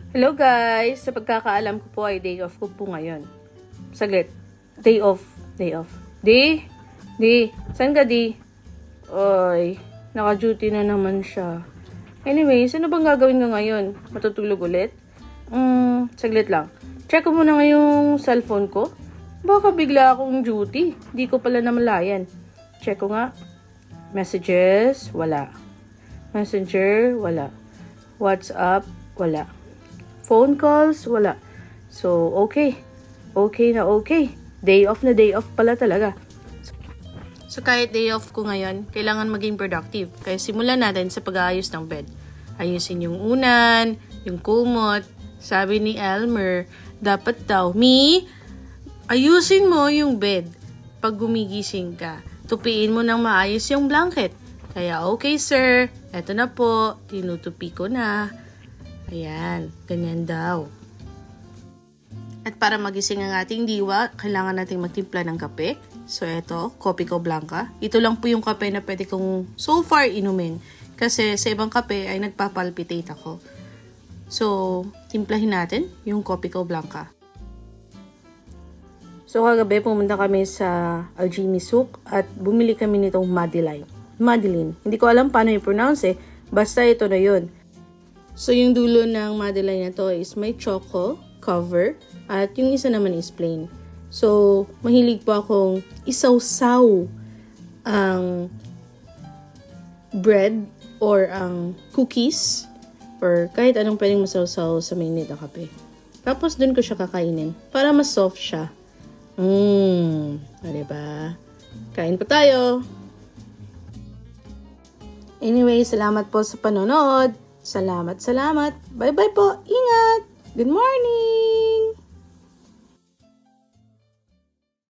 Hello guys! Sa pagkakaalam ko po ay day off ko po ngayon. Saglit. Day off. Di? Saan ka di? Oy, naka-duty na naman siya. Anyways, ano bang gagawin ko ngayon? Matutulog ulit? Saglit lang. Check ko muna ngayong cellphone ko. Baka bigla akong duty. Di ko pala namalayan. Check ko nga. Messages, wala. Messenger, wala. WhatsApp, wala. Phone calls, wala. So, okay. Okay na okay. Day off na day off pala talaga. So, kahit day off ko ngayon, kailangan maging productive. Kaya simulan natin sa pag-aayos ng bed. Ayusin yung unan, yung kumot. Sabi ni Elmer, dapat daw, ayusin mo yung bed pag gumigising ka. Tupiin mo ng maayos yung blanket. Kaya, okay sir, eto na po, tinutupi ko na. Ayan, ganyan daw. At para magising ang ating diwa, kailangan nating magtimpla ng kape. So, eto, Kopi Ko Blanca. Ito lang po yung kape na pwede kong so far inumin. Kasi sa ibang kape ay nagpapalpitate ako. So, timplahin natin yung Kopi Ko Blanca. So, kagabi pumunta kami sa Aljimi Souk at bumili kami nitong Madeline. Hindi ko alam paano i-pronounce Basta ito na yun. So, yung dulo ng Madeline na to is may choco cover at yung isa naman is plain. So, mahilig po akong isawsaw ang bread or ang cookies or kahit anong pwedeng masawsaw sa mainit na kape. Tapos, dun ko siya kakainin para mas soft siya. Diba? Kain pa tayo! Anyway, salamat po sa panonood. Salamat. Bye-bye po. Ingat. Good morning.